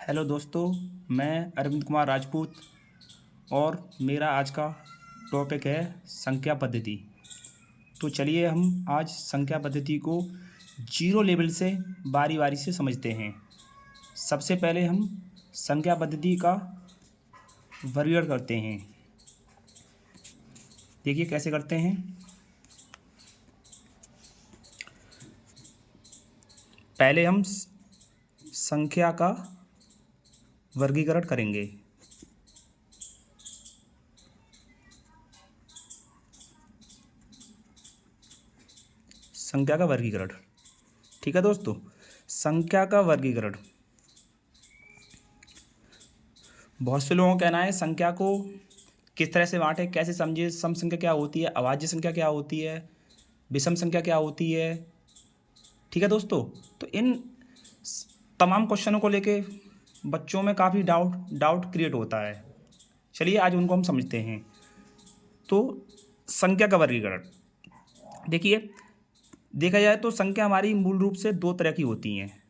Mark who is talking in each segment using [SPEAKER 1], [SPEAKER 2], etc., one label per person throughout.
[SPEAKER 1] Hello दोस्तों, मैं अरविंद कुमार राजपूत और मेरा आज का टॉपिक है संख्या पद्धति। तो चलिए हम आज संख्या पद्धति को जीरो लेवल से बारी बारी से समझते हैं। सबसे पहले हम संख्या पद्धति का वर्गीकरण करते हैं। देखिए कैसे करते हैं। पहले हम संख्या का वर्गीकरण करेंगे। संख्या का वर्गीकरण, ठीक है दोस्तों। संख्या का वर्गीकरण, बहुत से लोगों का कहना है संख्या को किस तरह से बांटे, कैसे समझे, सम संख्या क्या होती है, अभाज्य संख्या क्या होती है, विषम संख्या क्या होती है। ठीक है दोस्तों, तो इन तमाम क्वेश्चनों को लेके बच्चों में काफ़ी डाउट क्रिएट होता है। चलिए आज उनको हम समझते हैं। तो संख्या का वर्गीकरण देखिए, देखा जाए तो संख्या हमारी मूल रूप से दो तरह की होती हैं।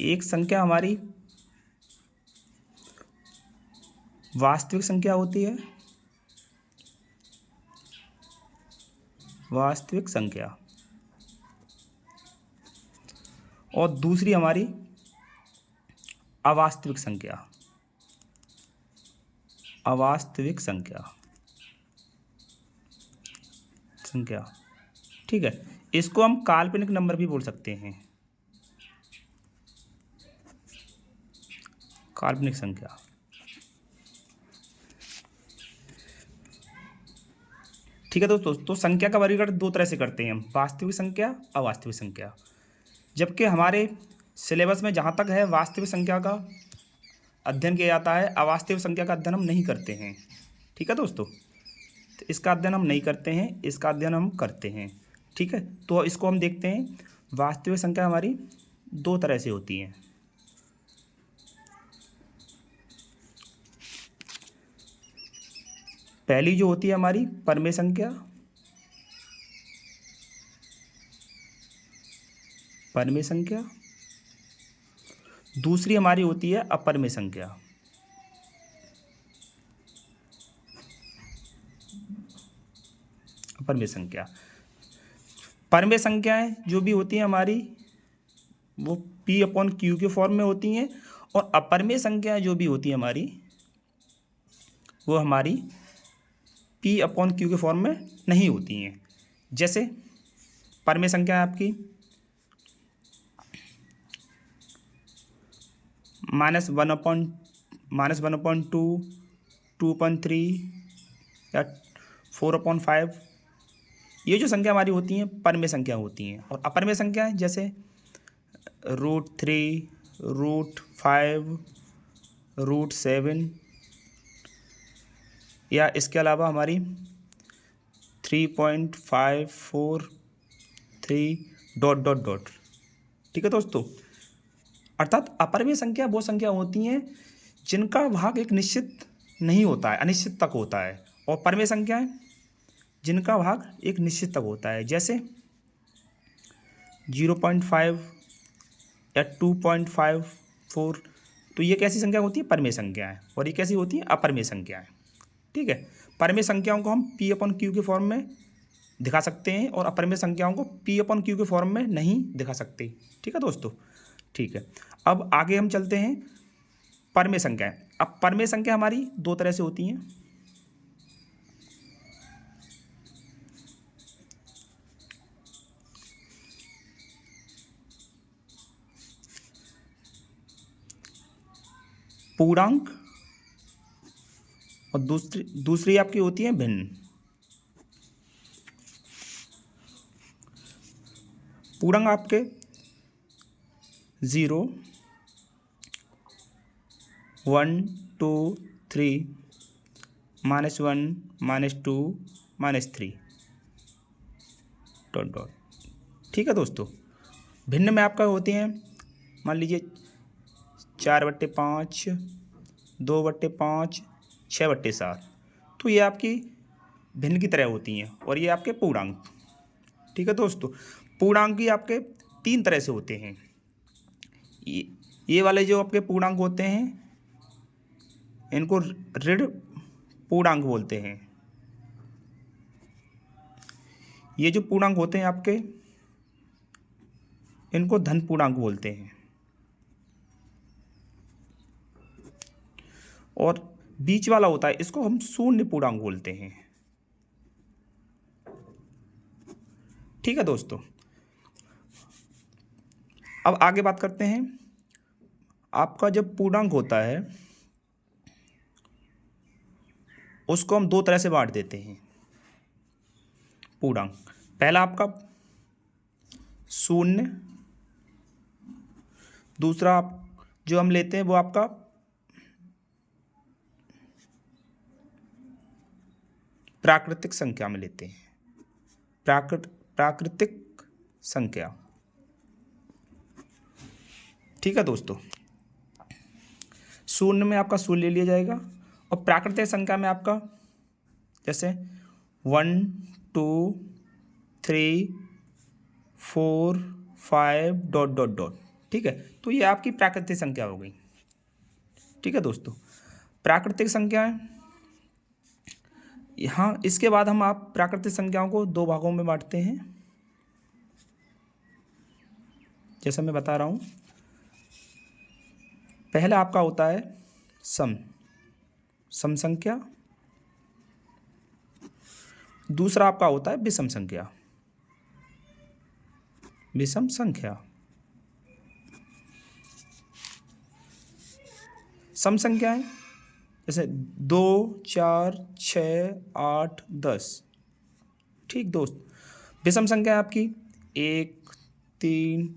[SPEAKER 1] एक संख्या हमारी वास्तविक संख्या होती है, वास्तविक संख्या, और दूसरी हमारी अवास्तविक संख्या, अवास्तविक संख्या। ठीक है, इसको हम काल्पनिक नंबर भी बोल सकते हैं, काल्पनिक संख्या। ठीक है दोस्तों, तो संख्या का वर्गीकरण दो तरह से करते हैं हम, वास्तविक संख्या, अवास्तविक संख्या। जबकि हमारे सिलेबस में जहाँ तक है वास्तविक संख्या का अध्ययन किया जाता है, अवास्तविक संख्या का अध्ययन हम नहीं करते हैं। ठीक है दोस्तों, तो इसका अध्ययन हम नहीं करते हैं, इसका अध्ययन हम करते हैं। ठीक है, तो इसको हम देखते हैं। वास्तविक संख्या हमारी दो तरह से होती हैं। पहली जो होती है हमारी परमेय संख्या, परमेय संख्या। दूसरी हमारी होती है अपरमेय संख्या, अपरमेय संख्या। परमेय संख्याएं जो भी होती हैं हमारी वो P/Q के फॉर्म में होती हैं, और अपरमेय संख्याएं जो भी होती हैं हमारी वो हमारी P/Q के फॉर्म में नहीं होती हैं। जैसे परमेय संख्या है आपकी -1/2, 2/3 या 4/5। ये जो संख्या हमारी होती हैं परमेय संख्या होती हैं। और अपरमेय संख्याएं जैसे √3, √5, √7, या इसके अलावा हमारी 3.543 ... ठीक है दोस्तों, अर्थात अपरमेय संख्या वो संख्या होती हैं जिनका भाग एक निश्चित नहीं होता है, अनिश्चित तक होता है। और परमेय संख्याएं जिनका भाग एक निश्चित तक होता है, जैसे 0.5 या 2.54। तो ये कैसी संख्या होती है? परमेय संख्याएं। और ये कैसी होती है? अपरमेय संख्याएं। ठीक है, परमेय संख्याओं को हम P/Q के फॉर्म में दिखा सकते हैं और अपरमेय संख्याओं को P/Q के फॉर्म में नहीं दिखा सकते। ठीक है दोस्तों, ठीक है। अब आगे हम चलते हैं परमेय संख्याएं। अब परमेय संख्या हमारी दो तरह से होती हैं। पूर्णांक, और दूसरी आपकी होती है भिन्न। पूर्णांक आपके 0, 1, 2, 3, -1, -2, -3 ... ठीक है दोस्तों। भिन्न में आपका होती हैं, मान लीजिए 4/5, 2/5, 6/7। तो ये आपकी भिन्न की तरह होती हैं, और ये आपके पूर्णांक। ठीक है दोस्तों, पूर्णांक भी आपके तीन तरह से होते हैं। ये वाले जो आपके पूर्णांक होते हैं इनको ऋण पूर्णांक बोलते हैं। ये जो पूर्णांक होते हैं आपके इनको धन पूर्णांक बोलते हैं। और बीच वाला होता है इसको हम शून्य पूर्णांक बोलते हैं। ठीक है दोस्तों, अब आगे बात करते हैं। आपका जब पूर्णांक होता है उसको हम दो तरह से बांट देते हैं पूर्णांक। पहला आपका शून्य, दूसरा आप जो हम लेते हैं वो आपका प्राकृतिक संख्या में लेते हैं। प्राकृतिक संख्या। ठीक है दोस्तों, शून्य में आपका शून्य ले लिया जाएगा और प्राकृतिक संख्या में आपका जैसे 1 2 3 4 5 डॉट डॉट डॉट। ठीक है, तो ये आपकी प्राकृतिक संख्या हो गई। ठीक है दोस्तों, प्राकृतिक संख्याएं। यहाँ इसके बाद हम आप प्राकृतिक संख्याओं को दो भागों में बांटते हैं, जैसा मैं बता रहा हूँ। पहला आपका होता है सम संख्या, दूसरा आपका होता है विषम संख्या। विषम संख्या। सम संख्याएं जैसे 2 4 6 8 10। ठीक दोस्त, विषम संख्या आपकी 1 3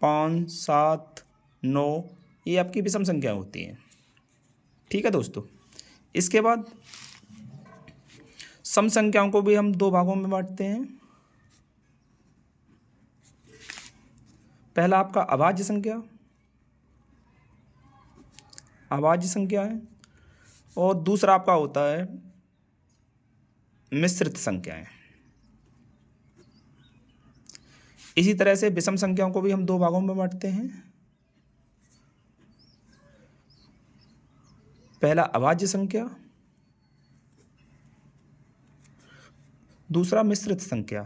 [SPEAKER 1] 5 7 9, ये आपकी विषम संख्या होती हैं। ठीक है दोस्तों, इसके बाद सम संख्याओं को भी हम दो भागों में बांटते हैं। पहला आपका अभाज्य संख्या, अभाज्य संख्या है, और दूसरा आपका होता है मिश्रित संख्याएं। इसी तरह से विषम संख्याओं को भी हम दो भागों में बांटते हैं। पहला अभाज्य संख्या, दूसरा मिश्रित संख्या।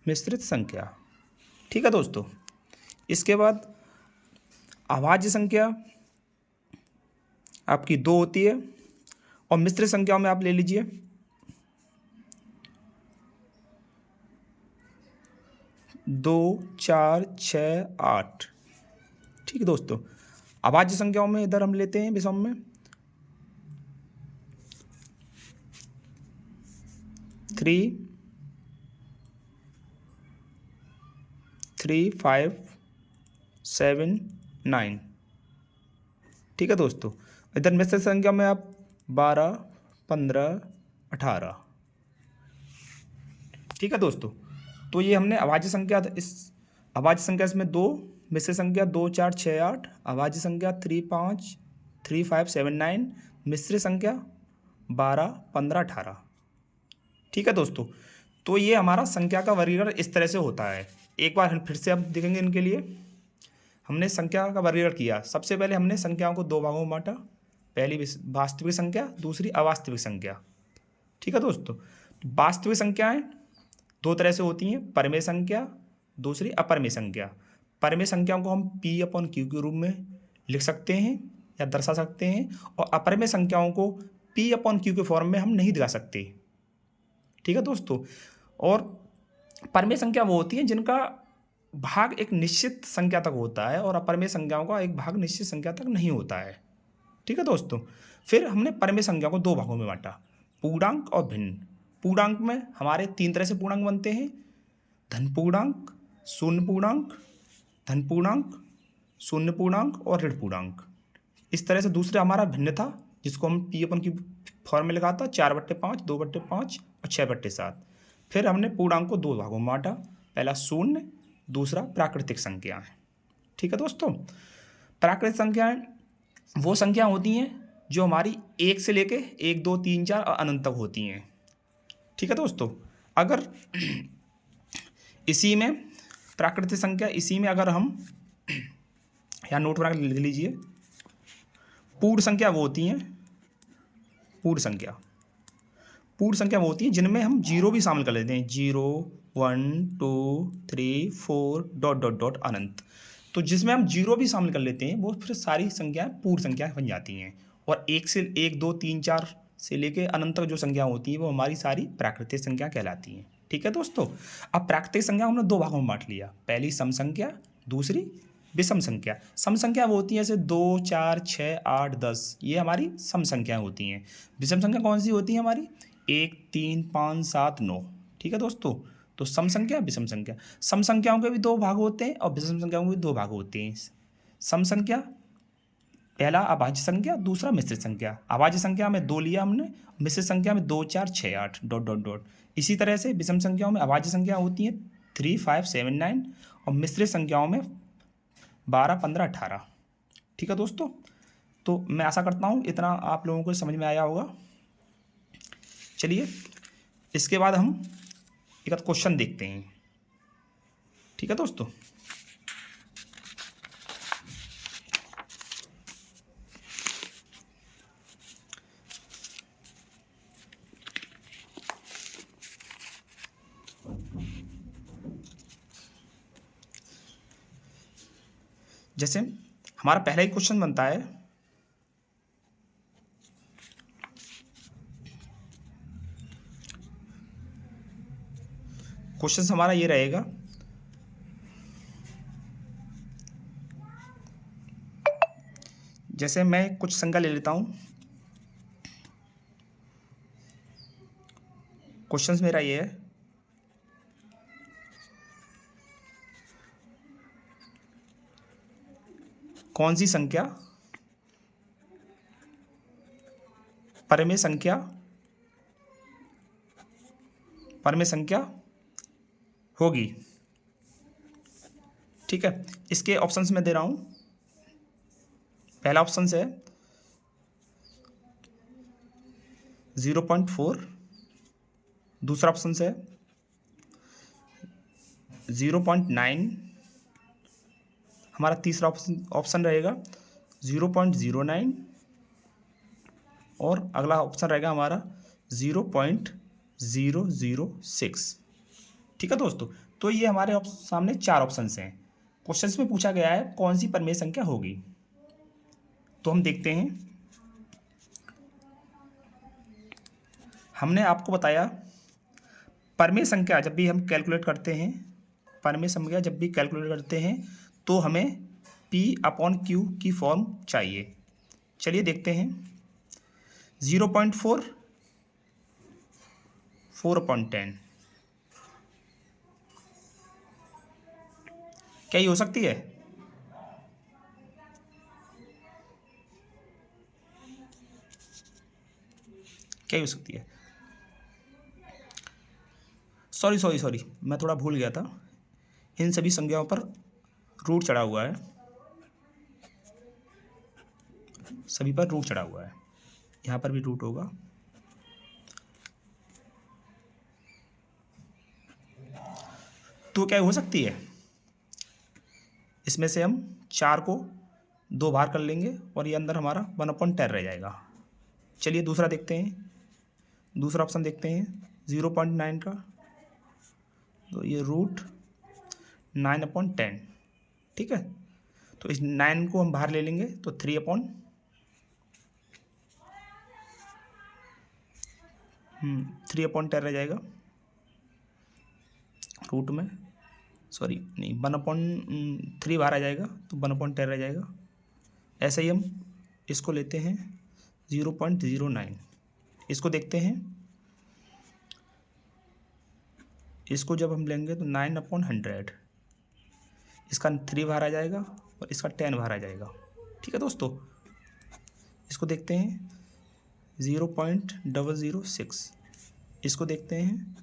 [SPEAKER 1] मिश्रित संख्या। ठीक है दोस्तों, इसके बाद अभाज्य संख्या आपकी 2 होती है और मिश्रित संख्याओं में आप ले लीजिए 2 4 6 8। ठीक है दोस्तों, अभाज्य संख्याओं में इधर हम लेते हैं विषम में 3 3 5 7 9। ठीक है दोस्तों, इधर मिश्रित संख्या में आप 12 15 18। ठीक है दोस्तों, तो ये हमने अभाज्य संख्या, इस अभाज्य संख्या इसमें 2, मिश्रित संख्या 2 4 6 8, अभाज्य संख्या 3 5 7 9, मिश्रित संख्या 12 15 18। ठीक है दोस्तों, तो ये हमारा संख्या का वर्गीकरण इस तरह से होता है। एक बार फिर से आप देखेंगे इनके लिए। हमने संख्या का वर्गीकरण किया। सबसे पहले हमने संख्याओं को दो भागों में बांटा, पहली वास्तविक संख्या, दूसरी अवास्तविक संख्या। ठीक है दोस्तों, वास्तविक संख्याएं दो तरह से होती हैं, परमेय संख्या, दूसरी अपरमेय संख्या। परमेय संख्याओं को हम P/Q के रूप में लिख सकते हैं या दर्शा सकते हैं, और अपरमेय संख्याओं को P/Q के फॉर्म में हम नहीं दिखा सकते। ठीक है दोस्तों, और परमेय संख्या वो होती है जिनका भाग एक निश्चित संख्या तक होता है और अपरमेय संख्याओं का एक भाग निश्चित संख्या तक नहीं होता है। ठीक है दोस्तों, फिर हमने परमेय संख्या को दो भागों में बांटा, पूर्णांक और भिन्न। पूर्णांक में हमारे 3 तरह से पूर्णांक बनते हैं, धन पूर्णांक, शून्य पूर्णांक, धन पूर्णांक, शून्य पूर्णांक और ऋण पूर्णांक। इस तरह से दूसरा हमारा भिन्न था, जिसको हम P/Q फॉर्म में लिखा था 4/5, 2/5 और 6/7। फिर हमने पूर्णांक को दो भागों में बांटा, पहला शून्य, दूसरा प्राकृतिक संख्याएं। ठीक है दोस्तों, प्राकृतिक संख्याएं वो संख्या होती हैं जो हमारी 1 से लेके 1 2 3 4 और अनंत तक होती हैं। ठीक है दोस्तों, अगर इसी में प्राकृतिक संख्या, इसी में अगर हम या नोट बना के लिख लीजिए। पूर्ण संख्या वो होती हैं, पूर्ण संख्या, पूर्ण संख्या वो होती है जिनमें हम जीरो भी शामिल कर लेते हैं। 0 1 2 3 4 डॉट डॉट डॉट अनंत। तो जिसमें हम जीरो भी शामिल कर लेते हैं वो फिर सारी संख्याएं पूर्ण संख्याएं बन जाती हैं। और 1 2 3 4 से लेके अनंत तक जो संख्या होती है वो हमारी सारी प्राकृतिक संख्या कहलाती हैं। ठीक है दोस्तों। अब प्राकृतिक संख्या हमने दो भागों में बांट लिया, पहली सम संख्या, दूसरी विषम संख्या। सम संख्या वो होती है जैसे 2 4 6 8 10, ये हमारी सम संख्याएं होती हैं। विषम संख्या कौन सी होती है हमारी? 1 3 5 7 9। ठीक है दोस्तों। तो सम संख्या, विषम संख्या। सम संख्याओं के भी दो भाग होते हैं और विषम संख्याओं के भी दो भाग होते हैं। सम संख्या, पहला अभाज्य संख्या, दूसरा मिश्रित संख्या। अभाज्य संख्या में 2 लिया हमने, मिश्रित संख्या में 2 4 6 8 डॉट डॉट डॉट। इसी तरह से विषम संख्याओं में अभाज्य संख्या होती है 3 5 7 9 और मिश्रित संख्याओं में 12 15 18। ठीक है दोस्तों। तो मैं आशा करता हूँ इतना आप लोगों को समझ में आया होगा। चलिए इसके बाद हम एक आध क्वेश्चन देखते हैं। ठीक है दोस्तों। जैसे हमारा पहला ही क्वेश्चन बनता है, क्वेश्चन हमारा ये रहेगा, जैसे मैं कुछ संख्या ले लेता हूं। क्वेश्चन मेरा ये है, कौन सी संख्या परमेय संख्या होगी। ठीक है। इसके ऑप्शंस मैं दे रहा हूं। पहला ऑप्शन है 0.4, दूसरा ऑप्शन है 0.9, हमारा तीसरा ऑप्शन रहेगा 0.09 और अगला ऑप्शन रहेगा हमारा 0.006। ठीक है दोस्तों। तो ये हमारे सामने चार ऑप्शंस हैं। क्वेश्चंस में पूछा गया है कौन सी परमेय संख्या होगी। तो हम देखते हैं। हमने आपको बताया परमेय संख्या जब भी हम कैलकुलेट करते हैं, परमेय संख्या जब भी कैलकुलेट करते हैं तो हमें P/Q की फॉर्म चाहिए। चलिए देखते हैं। 0.4 4/10, क्या ये हो सकती है? क्या हो सकती है? सॉरी, मैं थोड़ा भूल गया था। इन सभी संख्याओं पर रूट चढ़ा हुआ है, सभी पर रूट चढ़ा हुआ है। यहाँ पर भी रूट होगा। तो क्या हो सकती है? इसमें से हम 4 को 2 बाहर कर लेंगे और ये अंदर हमारा 1/10 रह जाएगा। चलिए दूसरा देखते हैं। दूसरा ऑप्शन देखते हैं 0.9 का। तो ये रूट 9/10। ठीक है। तो इस 9 को हम बाहर ले लेंगे तो 3/10 रह जाएगा रूट में। सॉरी नहीं, 1/3 बाहर आ जाएगा तो 1/10 रह जाएगा। ऐसे ही हम इसको लेते हैं 0.09। इसको देखते हैं। इसको जब हम लेंगे तो 9/100, इसका 3 बाहर आ जाएगा और इसका 10 बाहर आ जाएगा। ठीक है दोस्तों। इसको देखते हैं 0.006। इसको देखते हैं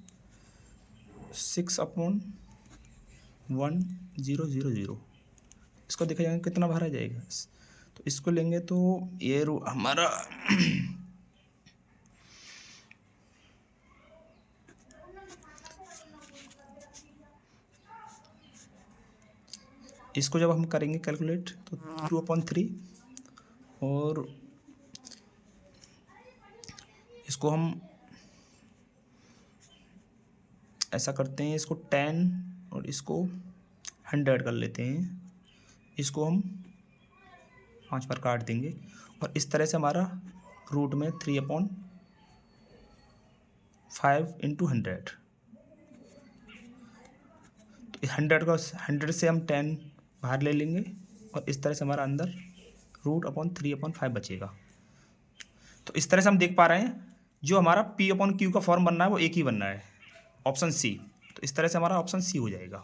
[SPEAKER 1] 6/1000। इसको देखा जाएगा कितना बाहर आ जाएगा। तो इसको लेंगे तो ये हमारा इसको जब हम करेंगे कैलकुलेट तो 2/3 और इसको हम ऐसा करते हैं, इसको 10 और इसको 100 कर लेते हैं। इसको हम 5 बार काट देंगे और इस तरह से हमारा रूट में 3/5 × 100, तो 100 से हम 10 बाहर ले लेंगे और इस तरह से हमारा अंदर √3/5 बचेगा। तो इस तरह से हम देख पा रहे हैं जो हमारा P/Q का फॉर्म बनना है वो एक ही बनना है, ऑप्शन सी। तो इस तरह से हमारा ऑप्शन सी हो जाएगा।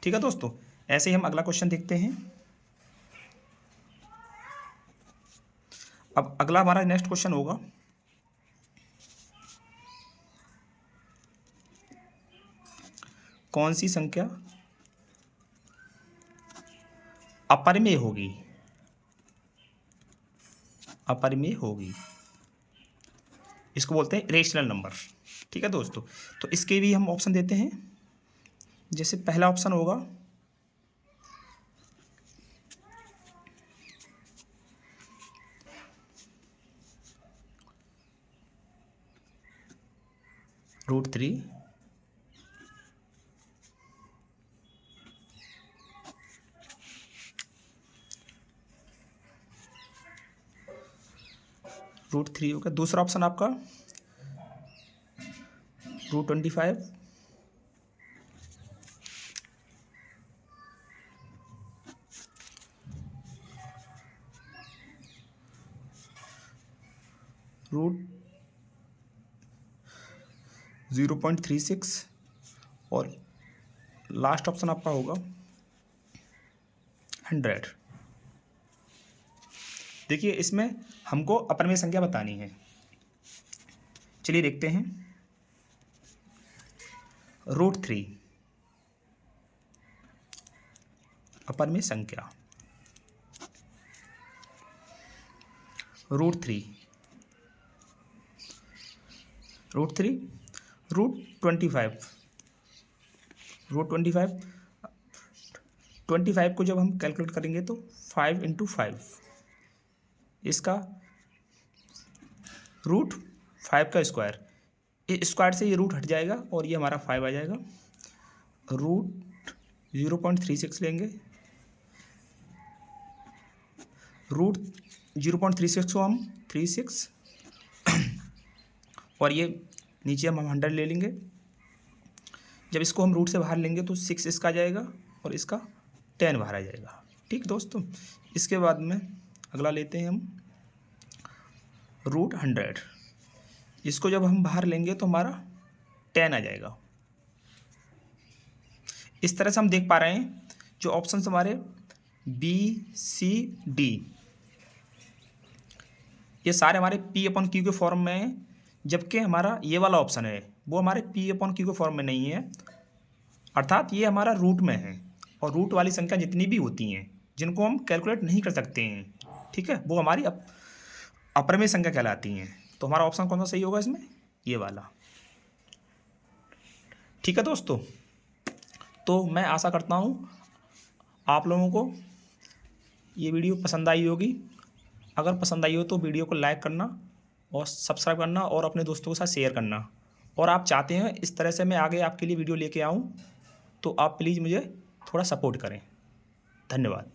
[SPEAKER 1] ठीक है दोस्तों, ऐसे ही हम अगला क्वेश्चन देखते हैं। अब अगला हमारा नेक्स्ट क्वेश्चन होगा, कौन सी संख्या अपरिमेय होगी? अपरिमेय होगी, इसको बोलते हैं रेशनल नंबर। ठीक है दोस्तों, तो इसके भी हम ऑप्शन देते हैं। जैसे पहला ऑप्शन होगा √3, √3 होगा। दूसरा ऑप्शन आपका √25, √0.36 और लास्ट ऑप्शन आपका होगा 100। देखिए इसमें हमको अपरिमेय संख्या बतानी है। चलिए देखते हैं। √3 अपरिमेय संख्या, √3 √25 25 को जब हम कैलकुलेट करेंगे तो 5 × 5, इसका √5 का स्क्वायर, इस स्क्वायर से ये रूट हट जाएगा और ये हमारा 5 आ जाएगा। √0.36 लेंगे, √0.36 को हम 36 और ये नीचे हम 100 ले लेंगे। जब इसको हम रूट से बाहर लेंगे तो 6 इसका आ जाएगा और इसका 10 बाहर आ जाएगा। ठीक दोस्तों, इसके बाद में अगला लेते हैं हम √100, इसको जब हम बाहर लेंगे तो हमारा 10 आ जाएगा। इस तरह से हम देख पा रहे हैं जो ऑप्शन हमारे B, C, D ये सारे हमारे P/Q के फॉर्म में हैं, जबकि हमारा ये वाला ऑप्शन है वो हमारे P/Q के फॉर्म में नहीं है, अर्थात ये हमारा रूट में है। और रूट वाली संख्या जितनी भी होती हैं जिनको हम कैलकुलेट नहीं कर सकते हैं, ठीक है, वो हमारी अपरिमेय संख्या कहलाती हैं। तो हमारा ऑप्शन कौन सा सही होगा इसमें? ये वाला। ठीक है दोस्तों, तो मैं आशा करता हूँ आप लोगों को ये वीडियो पसंद आई होगी। अगर पसंद आई हो तो वीडियो को लाइक करना और सब्सक्राइब करना और अपने दोस्तों के साथ शेयर करना। और आप चाहते हैं इस तरह से मैं आगे आपके लिए वीडियो लेके आऊँ तो आप प्लीज़ मुझे थोड़ा सपोर्ट करें। धन्यवाद।